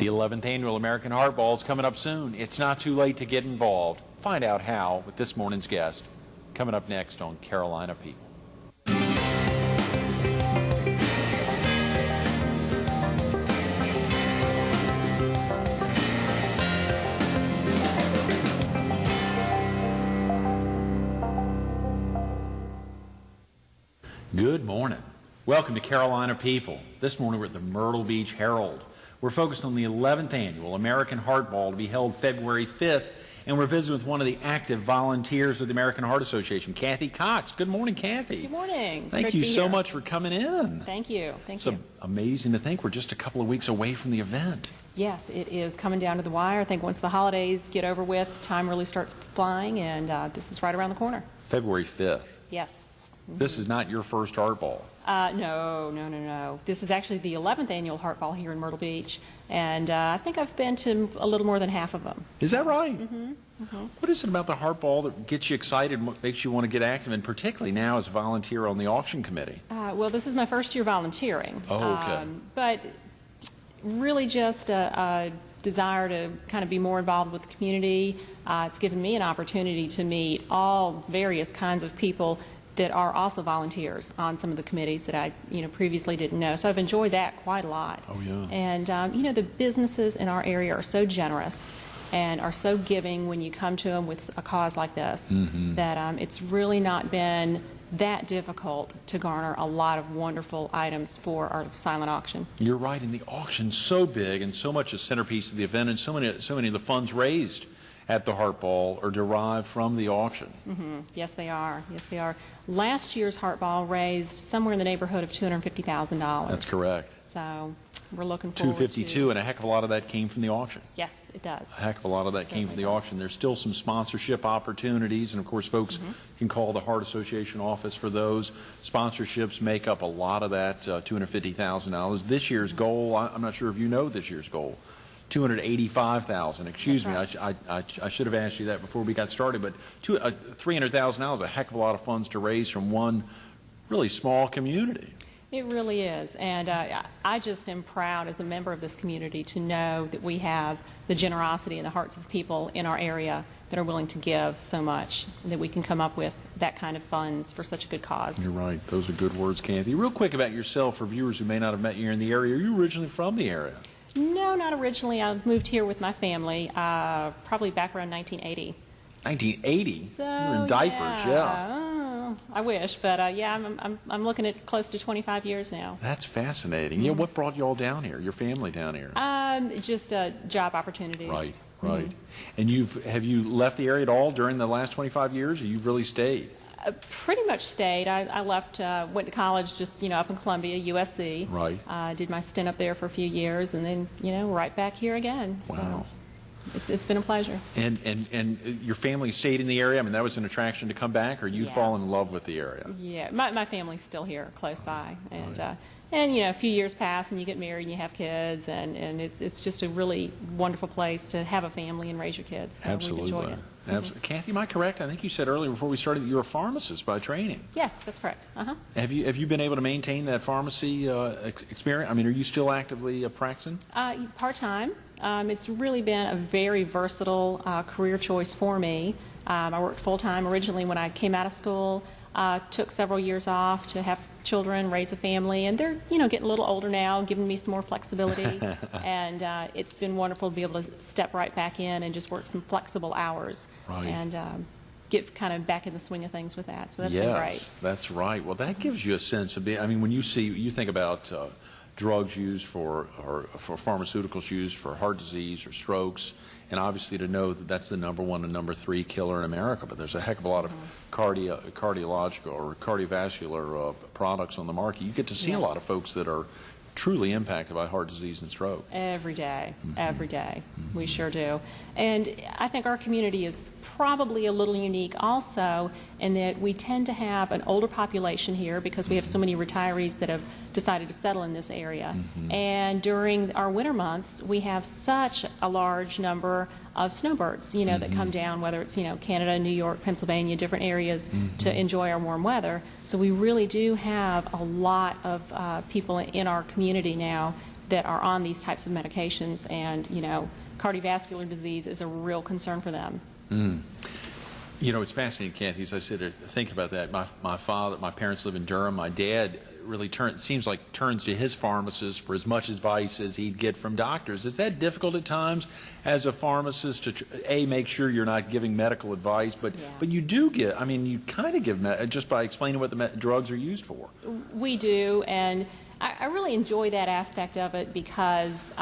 The 11th Annual American Heart Ball is coming up soon. It's not too late to get involved. Find out how with this morning's guest. Coming up next on Carolina People. Good morning. Welcome to Carolina People. This morning we're at the Myrtle Beach Herald. We're focused on the 11th Annual American Heart Ball to be held February 5th, and we're visiting with one of the active volunteers with the American Heart Association, Kathy Cox. Good morning, Kathy. Good morning. Thank you so much for coming in. Thank you. It's amazing to think we're just a couple of weeks away from the event. Yes, it is coming down to the wire. I think once the holidays get over with, time really starts flying, and this is right around the corner. February 5th. Yes. This is not your first Heart Ball. No. This is actually the 11th Annual Heart Ball here in Myrtle Beach, and I think I've been to a little more than half of them. Is that right? What is it about the Heart Ball that gets you excited and what makes you want to get active, and particularly now as a volunteer on the auction committee? Well, this is my first year volunteering. Oh, okay. But really just a desire to kind of be more involved with the community. It's given me an opportunity to meet all various kinds of people that are also volunteers on some of the committees that I, previously didn't know. So I've enjoyed that quite a lot. Oh, yeah. And, the businesses in our area are so generous and are so giving when you come to them with a cause like this that it's really not been that difficult to garner a lot of wonderful items for our silent auction. You're right, and the auction's so big and so much a centerpiece of the event, and so many of the funds raised at the Heart Ball are derived from the auction. Yes, they are. Yes, they are. Last year's Heart Ball raised somewhere in the neighborhood of $250,000. That's correct. So we're looking forward 252, and a heck of a lot of that came from the auction. Yes, it does. A heck of a lot of that came from the auction. There's still some sponsorship opportunities, and of course folks can call the Heart Association office for those. Sponsorships make up a lot of that $250,000. This year's goal, I'm not sure if you know this year's goal, $285,000. Excuse me, I should have asked you that before we got started, but $300,000 is a heck of a lot of funds to raise from one really small community. It really is, and I just am proud as a member of this community to know that we have the generosity in the hearts of people in our area that are willing to give so much, and that we can come up with that kind of funds for such a good cause. You're right. Those are good words, Kathy. Real quick about yourself for viewers who may not have met you here in the area. Are you originally from the area? No, not originally. I moved here with my family probably back around 1980. 1980? So, you were in diapers, yeah. Oh, I wish, but yeah, I'm looking at close to 25 years now. That's fascinating. Yeah, what brought you all down here, your family down here? Just job opportunities. Right. And have you left the area at all during the last 25 years, or you've really stayed? Pretty much stayed. I left, went to college just, up in Columbia, USC. Right. Did my stint up there for a few years, and then, right back here again. Wow. So it's been a pleasure. And your family stayed in the area? I mean, that was an attraction to come back, or you'd fall in love with the area? Yeah, my family's still here, close by. And, a few years pass, and you get married, and you have kids, and it's just a really wonderful place to have a family and raise your kids. So Absolutely. We've enjoyed it. Absolutely. Kathy, am I correct? I think you said earlier before we started that you're a pharmacist by training. Yes, that's correct. Have you been able to maintain that pharmacy experience? I mean, are you still actively practicing? Part-time. It's really been a very versatile career choice for me. I worked full-time originally when I came out of school. Took several years off to have children, raise a family, and they're getting a little older now, giving me some more flexibility. And it's been wonderful to be able to step right back in and just work some flexible hours and get kind of back in the swing of things with that. So that's been great. Yes, that's right. Well, that gives you a sense of being. I mean, when you think about drugs used for pharmaceuticals used for heart disease or strokes. And obviously to know that that's the #1 and #3 killer in America, but there's a heck of a lot of cardiological or cardiovascular products on the market. You get to see a lot of folks that are truly impacted by heart disease and stroke. Every day, every day. We sure do. And I think our community is probably a little unique also in that we tend to have an older population here because we have so many retirees that have decided to settle in this area. And during our winter months, we have such a large number of snowbirds, that come down, whether it's, Canada, New York, Pennsylvania, different areas to enjoy our warm weather. So we really do have a lot of people in our community now that are on these types of medications, and cardiovascular disease is a real concern for them. It's fascinating, Kathy, as I sit there thinking about that. My parents live in Durham. My dad really turns to his pharmacist for as much advice as he'd get from doctors. Is that difficult at times as a pharmacist to make sure you're not giving medical advice, but you do give, you kind of give just by explaining what the drugs are used for? We do, and I really enjoy that aspect of it because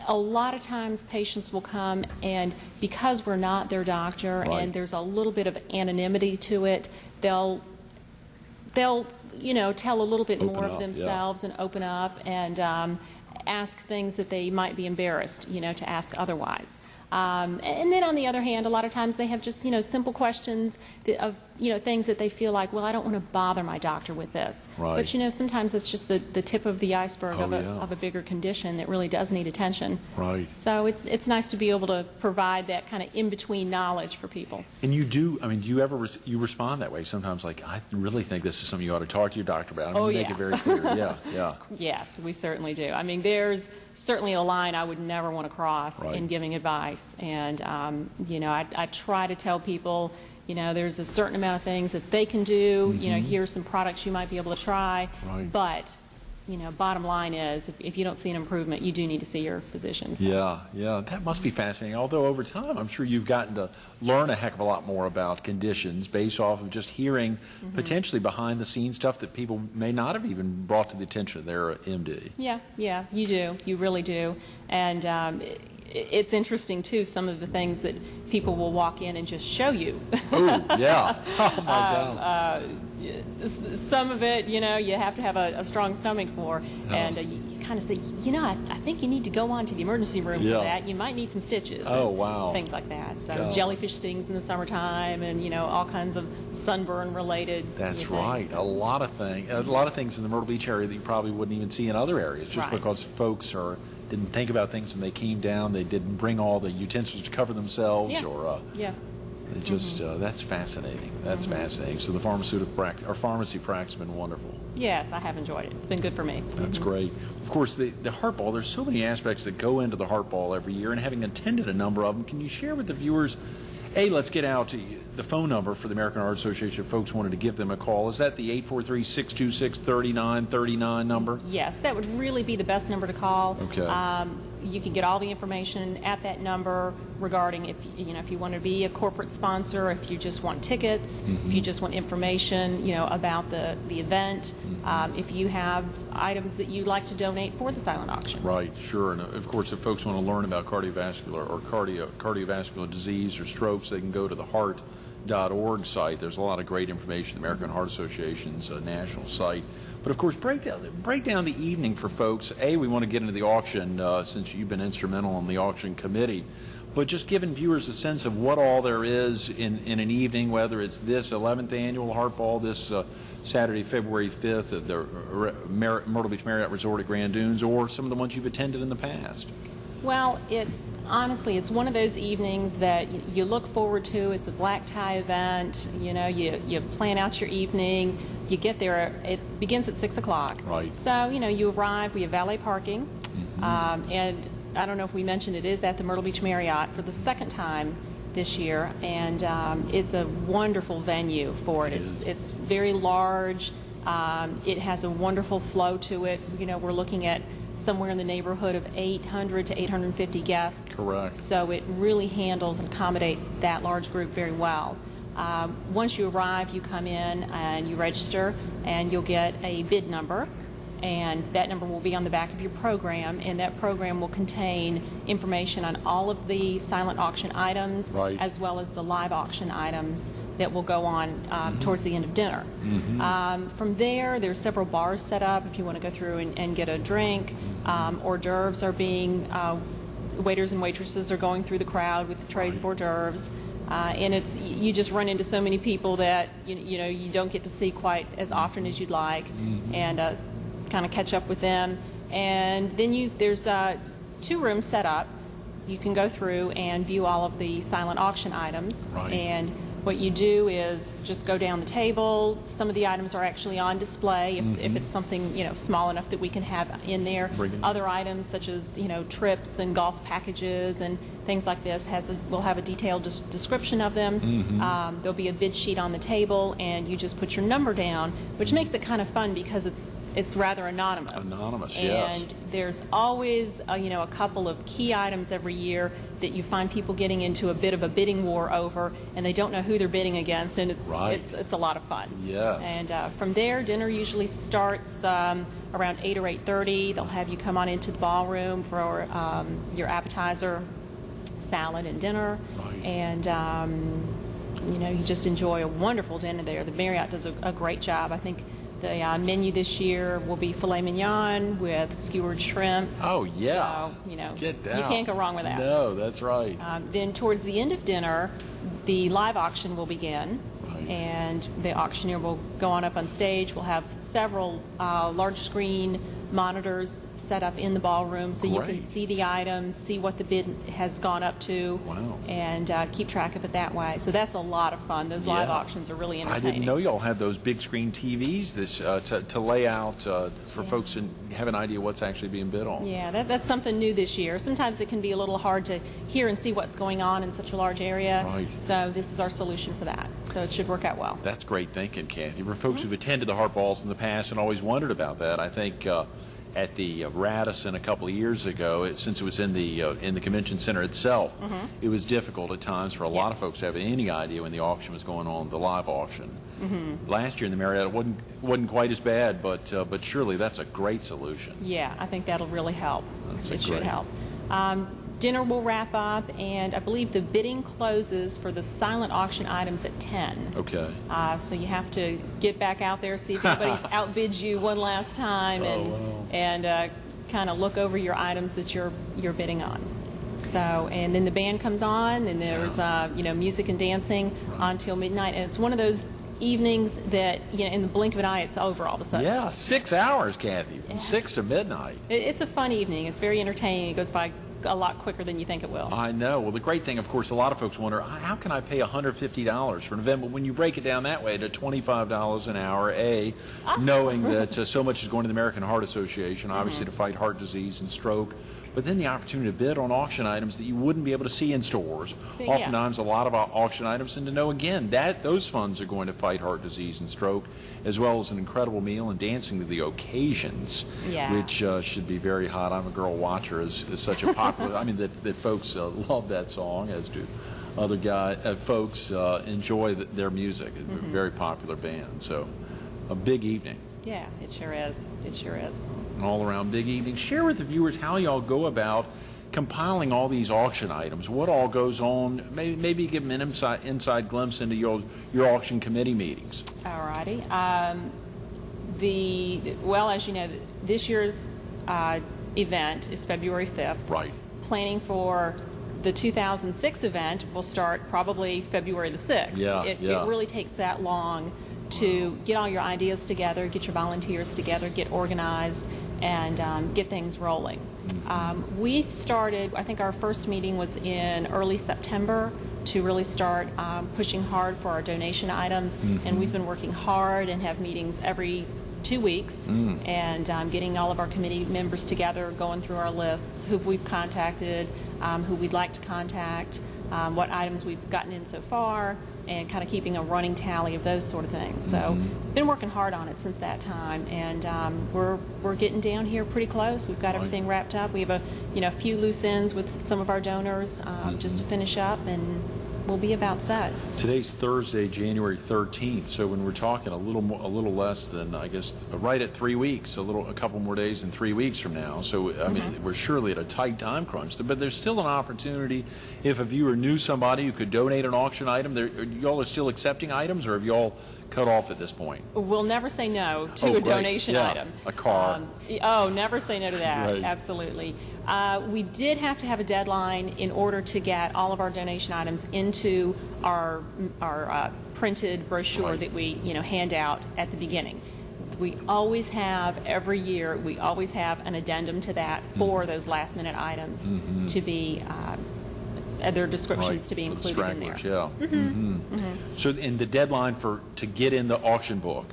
a lot of times patients will come, and because we're not their doctor and there's a little bit of anonymity to it, they'll tell a little bit more of themselves and open up and ask things that they might be embarrassed, to ask otherwise. And then on the other hand, a lot of times they have just, simple questions of, things that they feel like, well, I don't want to bother my doctor with this. Right. But, sometimes it's just the tip of the iceberg of a bigger condition that really does need attention. Right. So it's nice to be able to provide that kind of in-between knowledge for people. And you do, do you ever, you respond that way sometimes, like, I really think this is something you ought to talk to your doctor about. You make it very clear. Yeah. Yes, we certainly do. There's certainly a line I would never want to cross in giving advice. And, I try to tell people, there's a certain amount of things that they can do. Here's some products you might be able to try. Right. But, bottom line is, if you don't see an improvement, you do need to see your physician. So. Yeah. That must be fascinating. Although over time, I'm sure you've gotten to learn a heck of a lot more about conditions based off of just hearing potentially behind-the-scenes stuff that people may not have even brought to the attention of their MD. Yeah, you do. You really do. And it's interesting, too, some of the things that people will walk in and just show you. Oh, yeah. Oh, my God. Some of it, you have to have a strong stomach for. And you kind of say, I think you need to go on to the emergency room for that. You might need some stitches. Oh, wow. Things like that. So jellyfish stings in the summertime and, all kinds of sunburn-related That's right. So. A lot of things in the Myrtle Beach area that you probably wouldn't even see in other areas just because folks didn't think about things when they came down. They didn't bring all the utensils to cover themselves. It just that's fascinating. That's fascinating. So the pharmacy practice has been wonderful. Yes, I have enjoyed it. It's been good for me. That's great. Of course, the Heart Ball, there's so many aspects that go into the Heart Ball every year, and having attended a number of them, can you share with the viewers, let's get out the phone number for the American Heart Association if folks wanted to give them a call. Is that the 843-626-3939 number? Yes, that would really be the best number to call. Okay. You can get all the information at that number regarding if you want to be a corporate sponsor, if you just want tickets, if you just want information, about the event, if you have items that you'd like to donate for the silent auction. Right, sure. And of course, if folks want to learn about cardiovascular disease or strokes, they can go to the heart.org site. There's a lot of great information, the American Heart Association's national site. But of course, break down the evening for folks. We want to get into the auction since you've been instrumental on the auction committee. But just giving viewers a sense of what all there is in an evening, whether it's this 11th annual Heart Ball this Saturday, February 5th at the Myrtle Beach Marriott Resort at Grand Dunes, or some of the ones you've attended in the past. Well, it's one of those evenings that you look forward to. It's a black tie event. You plan out your evening. You get there. It begins at 6 o'clock. Right. So you arrive. We have valet parking, and I don't know if we mentioned it is at the Myrtle Beach Marriott for the second time this year, and it's a wonderful venue for it. It's very large. It has a wonderful flow to it. We're looking at somewhere in the neighborhood of 800 to 850 guests. Correct. So it really handles and accommodates that large group very well. Once you arrive, you come in and you register, and you'll get a bid number, and that number will be on the back of your program, and that program will contain information on all of the silent auction items, as well as the live auction items that will go on towards the end of dinner. From there's several bars set up if you want to go through and get a drink. Hors d'oeuvres are being, waiters and waitresses are going through the crowd with the trays of hors d'oeuvres. And you just run into so many people that you don't get to see quite as often as you'd like, and kind of catch up with them. And then there's 2 rooms set up. You can go through and view all of the silent auction items, and What you do is just go down the table. Some of the items are actually on display if it's something, you know, small enough that we can have in there. Other items such as, you know, trips and golf packages and things like this we'll have a detailed description of them. There'll be a bid sheet on the table, and you just put your number down, which makes it kind of fun because it's rather anonymous. Yes. And there's always you know, a couple of key items every year that you find people getting into a bit of a bidding war over, and they don't know who they're bidding against, and it's a lot of fun. Yes. And from there, dinner usually starts around 8 or 8:30. They'll have you come on into the ballroom for your appetizer, salad, and dinner. Right. And you know, you just enjoy a wonderful dinner there. The Marriott does a great job. I think the menu this year will be filet mignon with skewered shrimp. Oh, yeah. So, you know, Get down. you can't go wrong with that. No, that's right. Then towards the end of dinner, the live auction will begin. Right. And the auctioneer will go on up on stage. We'll have several large screen monitors set up in the ballroom so you can Great. see the items, see what the bid has gone up to, Wow. and keep track of it that way. So that's a lot of fun. Those live Yeah. auctions are really I entertaining. didn't know y'all had those big screen TVs to lay out for folks to have an idea what's actually being bid on. Yeah, that's something new this year. Sometimes it can be a little hard to hear and see what's going on in such a large area. Right. So this is our solution for that. So it should work out well. That's great thinking, Kathy. For folks who've attended the Hart Balls in the past and always wondered about that, I think at the Radisson a couple of years ago, since it was in the convention center itself, it was difficult at times for a lot of folks to have any idea when the auction was going on, the live auction. Last year in the Marriott, it wasn't quite as bad, but surely that's a great solution. Yeah, I think that'll really help. It should great. help. Dinner will wrap up, and I believe the bidding closes for the silent auction items at 10. Okay. So you have to get back out there, see if anybody's outbid you one last time, and kind of look over your items that you're bidding on. So, and then the band comes on, and there's you know, music and dancing until midnight, and it's one of those evenings that, you know, in the blink of an eye, it's over all of a sudden. Yeah, 6 hours, Kathy, from 6 to midnight. It's a fun evening. It's very entertaining. It goes by a lot quicker than you think it will. I know. Well, the great thing, of course, a lot of folks wonder, how can I pay $150 for an event? But when you break it down that way to $25 an hour, knowing that so much is going to the American Heart Association, obviously to fight heart disease and stroke, but then the opportunity to bid on auction items that you wouldn't be able to see in stores. Yeah. Oftentimes, a lot of auction items, and to know, again, that those funds are going to fight heart disease and stroke, as well as an incredible meal and dancing to the occasions, which should be very hot. I'm a Girl Watcher is such a popular, I mean, that folks love that song, as do other folks enjoy their music. It's a very popular band, so a big evening. Yeah, it sure is. It sure is. An all-around big evening. Share with the viewers how y'all go about compiling all these auction items. What all goes on? Maybe give them an inside glimpse into your auction committee meetings. All righty. Well, as you know, this year's event is February 5th. Right. Planning for the 2006 event will start probably February the 6th. It really takes that long to get all your ideas together, get your volunteers together, get organized, and get things rolling. We started, I think our first meeting was in early September to really start pushing hard for our donation items, and we've been working hard and have meetings every 2 weeks, and getting all of our committee members together, going through our lists, who we've contacted, who we'd like to contact, what items we've gotten in so far, and kind of keeping a running tally of those sort of things. So been working hard on it since that time, and we're getting down here pretty close. We've got everything wrapped up. We have a few loose ends with some of our donors just to finish up, and we'll be about set. Today's Thursday, January 13th. So when we're talking a little less than, I guess, right at 3 weeks, a couple more days than 3 weeks from now. So I mean, we're surely at a tight time crunch. But there's still an opportunity. If a viewer knew somebody who could donate an auction item, y'all are still accepting items, or have y'all cut off at this point? We'll never say no to a donation item. A car. Never say no to that. Right. Absolutely. We did have to have a deadline in order to get all of our donation items into our printed brochure that we hand out at the beginning. We always have, every year, we always have an addendum to that for those last minute items to be their descriptions Right, to be for the included in there. stragglers, yeah. So, and the deadline to get in the auction book?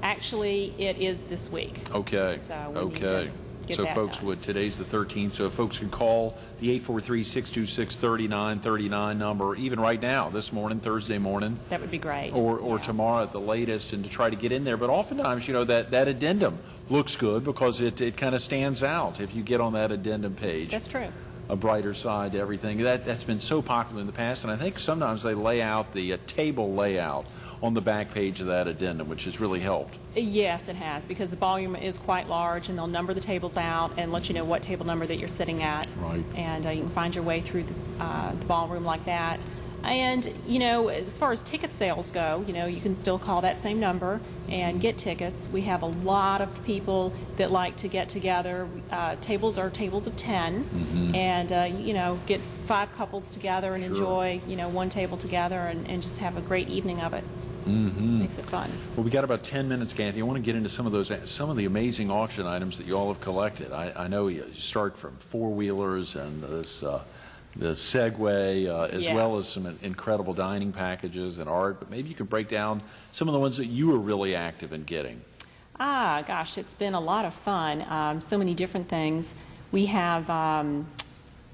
Actually, it is this week. Okay. So we need to Okay. get So that folks done. would, today's the 13th, so if folks could call the 843-626-3939 number, or even right now, this morning, Thursday morning, That would be great. or Yeah. tomorrow at the latest, and to try to get in there. But oftentimes, you know, that addendum looks good because it kind of stands out if you get on that addendum page. That's true. A brighter side to everything. That's been so popular in the past, and I think sometimes they lay out the table layout on the back page of that addendum, which has really helped. Yes, it has, because the volume is quite large, and they'll number the tables out and let you know what table number that you're sitting at. Right. And you can find your way through the ballroom like that. And, you know, as far as ticket sales go, you know, you can still call that same number and get tickets. We have a lot of people that like to get together. Tables are tables of 10, and, you know, get 5 couples together and enjoy, you know, one table together and just have a great evening of it. Makes it fun. Well, we got about 10 minutes, Kathy. I want to get into some of the amazing auction items that you all have collected. I know you start from four-wheelers and the Segway, as Yeah. well as some incredible dining packages and art, but maybe you could break down some of the ones that you were really active in getting. Gosh, it's been a lot of fun. So many different things. We have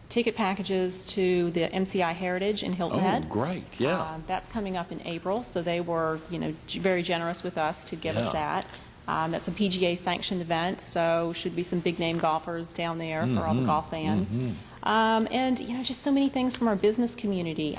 ticket packages to the MCI Heritage in Hilton Head. Oh, great, yeah. That's coming up in April, so they were, you know, very generous with us to give us Yeah. that. That's a PGA sanctioned event, so should be some big name golfers down there for all the golf fans. And, you know, just so many things from our business community.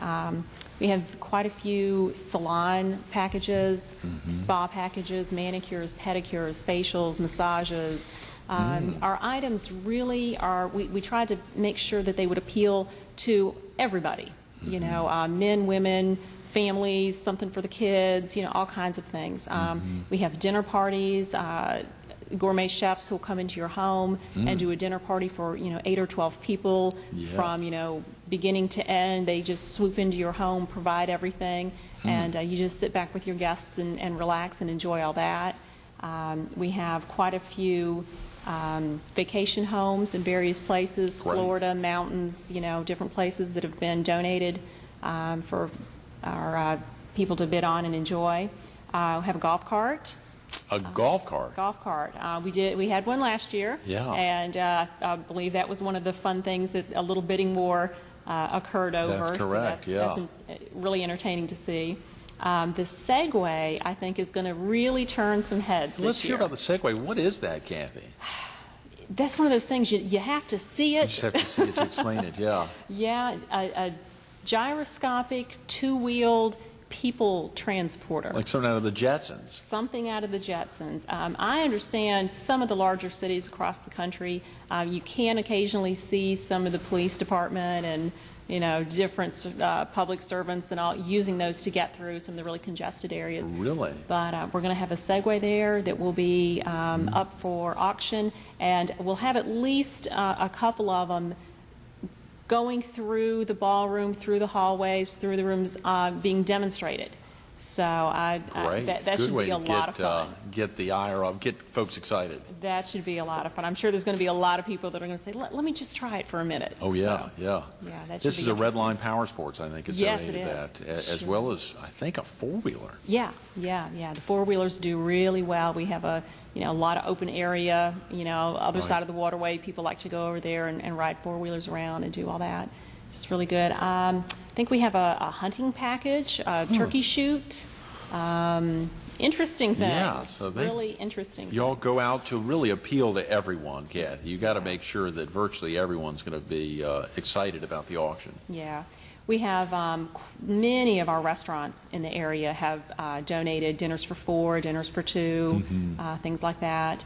We have quite a few salon packages, spa packages, manicures, pedicures, facials, massages. Our items really are, we tried to make sure that they would appeal to everybody, you know, men, women, families, something for the kids, you know, all kinds of things. We have dinner parties, gourmet chefs who will come into your home and do a dinner party for, you know, 8 or 12 people from, you know, beginning to end. They just swoop into your home, provide everything, and you just sit back with your guests and relax and enjoy all that. We have quite a few vacation homes in various places, Great. Florida, mountains, you know, different places that have been donated for our people to bid on and enjoy. We have a golf cart. A golf cart? Golf cart. We had one last year. Yeah. And I believe that was one of the fun things that a little bidding war occurred over. That's correct, That's really entertaining to see. The Segway, I think, is going to really turn some heads this Let's year. hear about the Segway. What is that, Kathy? That's one of those things you have to see it. You just have to see it to explain it, yeah. Yeah, a gyroscopic, two-wheeled people transporter. Like something out of the Jetsons. Something out of the Jetsons. I understand some of the larger cities across the country, you can occasionally see some of the police department and, you know, different public servants and all using those to get through some of the really congested areas. Really? But we're going to have a Segway there that will be up for auction, and we'll have at least a couple of them going through the ballroom, through the hallways, through the rooms, being demonstrated. So Great. that Good should way be a to lot of fun. get the ire up, get folks excited. That should be a lot of fun. I'm sure there's going to be a lot of people that are going to say, let me just try it for a minute. Oh, yeah, So, yeah. yeah, that This should is be a Red interesting. Line Power Sports, I think, is Yes, donated it is. that, as Sure. well as, I think, a four-wheeler. Yeah. The four-wheelers do really well. We have a lot of open area, you know, other Right. side of the waterway. People like to go over there and ride four-wheelers around and do all that. It's really good. I think we have a hunting package, a turkey shoot, interesting things. Yeah, so really interesting. You all things. go out to really appeal to everyone, Kathy. You got to make sure that virtually everyone's going to be excited about the auction. Yeah. We have many of our restaurants in the area have donated dinners for 4, dinners for 2, things like that.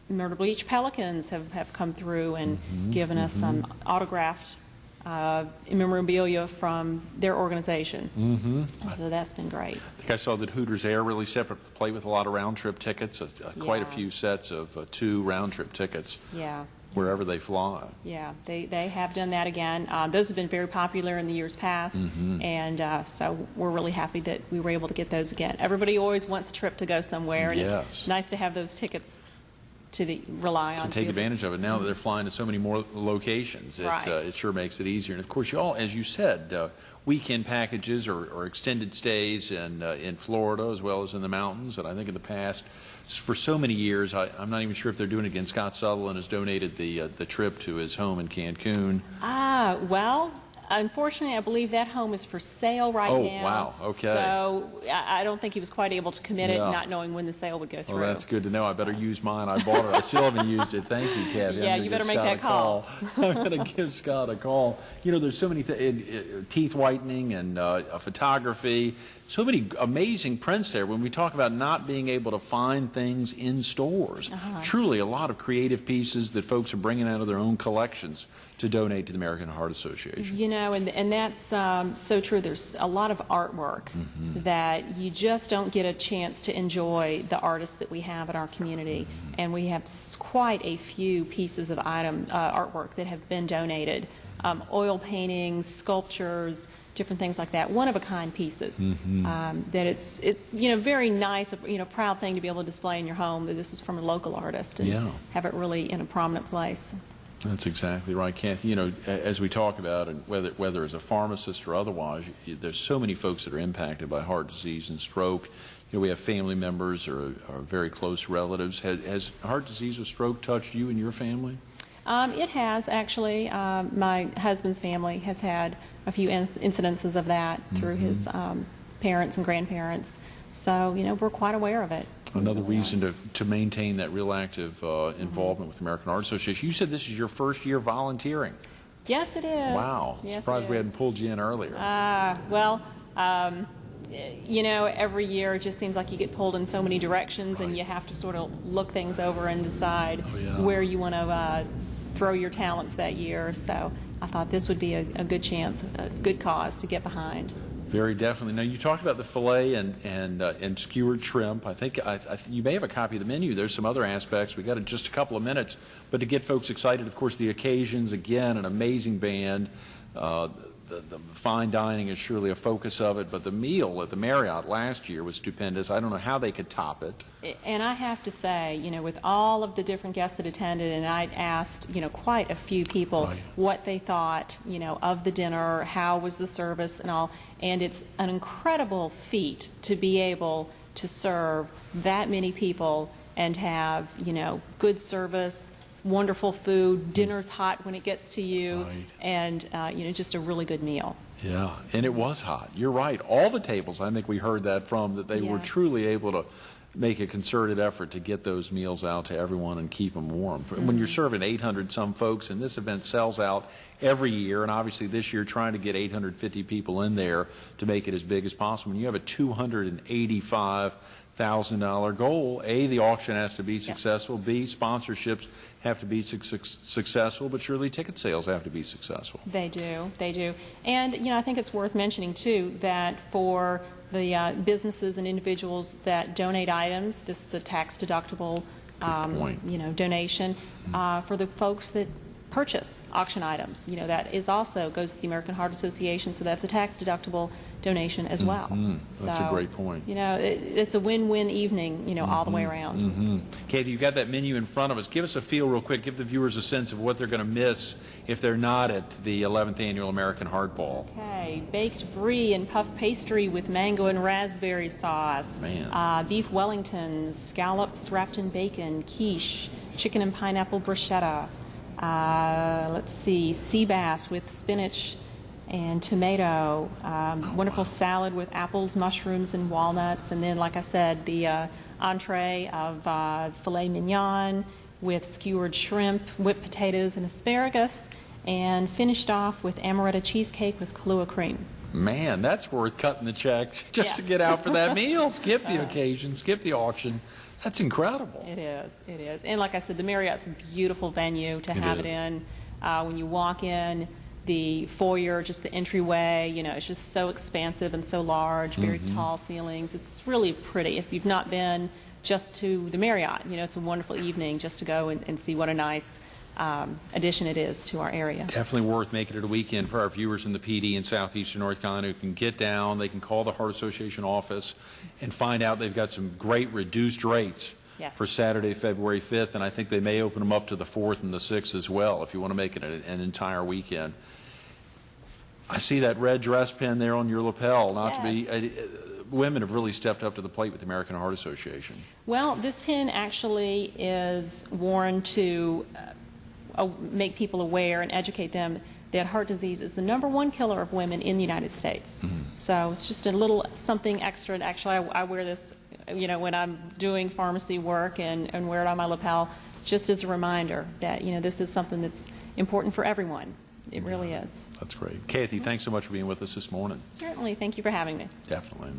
Myrtle Beach Pelicans have come through and given us some autographed memorabilia from their organization. So that's been great. I think I saw that Hooters Air really stepped up to the plate with a lot of round-trip tickets, quite a Yeah. few sets of 2 round-trip tickets Yeah. wherever they fly. Yeah, they have done that again. Those have been very popular in the years past, and so we're really happy that we were able to get those again. Everybody always wants a trip to go somewhere, and Yes. it's nice to have those tickets rely on. To take advantage of it now that they're flying to so many more locations. Right. It sure makes it easier. And of course, you all, as you said, weekend packages or extended stays in Florida as well as in the mountains. And I think in the past, for so many years, I'm not even sure if they're doing it again. Scott Sutherland has donated the trip to his home in Cancun. Well, unfortunately, I believe that home is for sale right now. Oh, wow. Okay. So I don't think he was quite able to commit it, Yeah. not knowing when the sale would go through. Well, that's good to know. I better use mine. I bought it. I still haven't used it. Thank you, Kathy. Yeah, you better make that call. I'm going to give Scott a call. You know, there's so many teeth whitening and photography, so many amazing prints there. When we talk about not being able to find things in stores, truly a lot of creative pieces that folks are bringing out of their own collections to donate to the American Heart Association. You know, and that's so true. There's a lot of artwork that you just don't get a chance to enjoy the artists that we have in our community. And we have quite a few pieces of artwork that have been donated. Oil paintings, sculptures, different things like that, one-of-a-kind pieces. That it's you know, very nice, you know, proud thing to be able to display in your home that this is from a local artist and have it really in a prominent place. That's exactly right, Kathy. You know, as we talk about, and whether as a pharmacist or otherwise, there's so many folks that are impacted by heart disease and stroke. You know, we have family members or very close relatives. Has heart disease or stroke touched you and your family? It has, actually. My husband's family has had a few incidences of that through his parents and grandparents. So, you know, we're quite aware of it. Another reason to maintain that real active involvement with the American Heart Association. You said this is your first year volunteering. Yes, it is. Wow. Yes, surprised we hadn't pulled you in earlier. You know, every year it just seems like you get pulled in so many directions, and you have to sort of look things over and decide where you want to throw your talents that year. So I thought this would be a good chance, a good cause to get behind. Very definitely. Now, you talked about the filet and skewered shrimp. I think you may have a copy of the menu. There's some other aspects. We've got just a couple of minutes. But to get folks excited, of course, the occasions, again, an amazing band. The fine dining is surely a focus of it, but the meal at the Marriott last year was stupendous. I don't know how they could top it. And I have to say, you know, with all of the different guests that attended, and I asked, you know, quite a few people what they thought, you know, of the dinner, how was the service and all, and it's an incredible feat to be able to serve that many people and have, you know, good service, wonderful food, dinner's hot when it gets to you, and you know, just a really good meal. Yeah, and it was hot. You're right. All the tables, I think we heard that from, that they were truly able to make a concerted effort to get those meals out to everyone and keep them warm. When you're serving 800 some folks, and this event sells out every year, and obviously this year trying to get 850 people in there to make it as big as possible. When you have a $285,000 goal, A, the auction has to be successful, B, sponsorships have to be successful, but surely ticket sales have to be successful. They do, they do. And, you know, I think it's worth mentioning, too, that for the businesses and individuals that donate items, this is a tax-deductible, you know, donation. For the folks that purchase auction items, you know, that is also goes to the American Heart Association, so that's a tax-deductible donation as well. That's a great point. You know, it's a win-win evening, you know, all the way around. Katie, you've got that menu in front of us. Give us a feel real quick. Give the viewers a sense of what they're going to miss if they're not at the 11th Annual American Heart Ball. Okay, baked brie and puff pastry with mango and raspberry sauce. Man. Beef Wellingtons, scallops wrapped in bacon, quiche, chicken and pineapple bruschetta. Let's see, sea bass with spinach and tomato, wonderful salad with apples, mushrooms, and walnuts, and then, like I said, the entree of filet mignon with skewered shrimp, whipped potatoes, and asparagus, and finished off with amaretto cheesecake with Kahlua cream. Man, that's worth cutting the check just to get out for that meal. Skip the occasion, skip the auction. That's incredible. It is, it is. And like I said, the Marriott's a beautiful venue to have it in. When you walk in, the foyer, just the entryway, you know, it's just so expansive and so large, very tall ceilings. It's really pretty. If you've not been just to the Marriott, you know, it's a wonderful evening just to go and see what a nice addition it is to our area. Definitely worth making it a weekend for our viewers in the PD in southeastern North Carolina who can get down. They can call the Heart Association office and find out they've got some great reduced rates Yes. for Saturday, February 5th, and I think they may open them up to the 4th and the 6th as well if you want to make it an entire weekend. I see that red dress pin there on your lapel. Not to be, women have really stepped up to the plate with the American Heart Association. Well, this pin actually is worn to make people aware and educate them that heart disease is the #1 killer of women in the United States. So it's just a little something extra. And actually, I wear this, you know, when I'm doing pharmacy work and wear it on my lapel, just as a reminder that, you know, this is something that's important for everyone. It really is. That's great. Kathy, thanks so much for being with us this morning. Certainly. Thank you for having me. Definitely.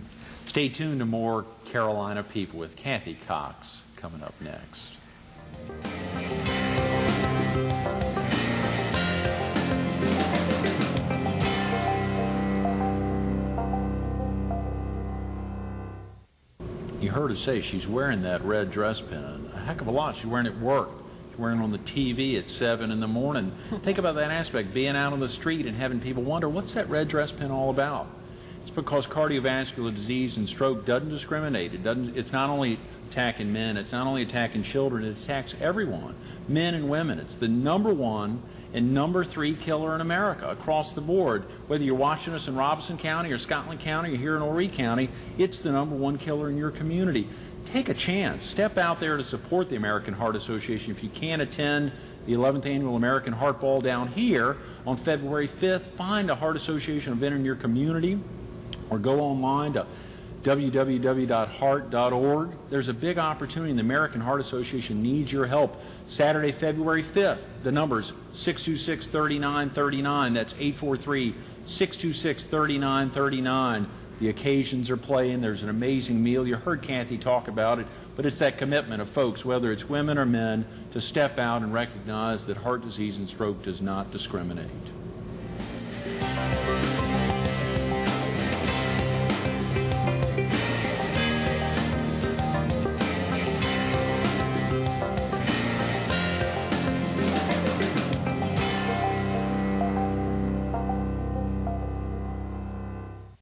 Stay tuned to more Carolina People with Kathy Cox coming up next. You heard her say she's wearing that red dress pin a heck of a lot. She's wearing it at work. She's wearing it on the TV at 7 in the morning. Think about that aspect, being out on the street and having people wonder, what's that red dress pin all about? It's because cardiovascular disease and stroke doesn't discriminate. It's not only attacking men, it's not only attacking children, it attacks everyone, men and women. It's the #1 and #3 killer in America across the board. Whether you're watching us in Robeson County or Scotland County or here in Horry County, it's the #1 killer in your community. Take a chance. Step out there to support the American Heart Association. If you can't attend the 11th Annual American Heart Ball down here on February 5th, find a Heart Association event in your community or go online to www.heart.org. There's a big opportunity, and the American Heart Association needs your help. Saturday, February 5th, the number's 626-3939. That's 843-626-3939. The occasions are playing. There's an amazing meal. You heard Kathy talk about it, but it's that commitment of folks, whether it's women or men, to step out and recognize that heart disease and stroke does not discriminate.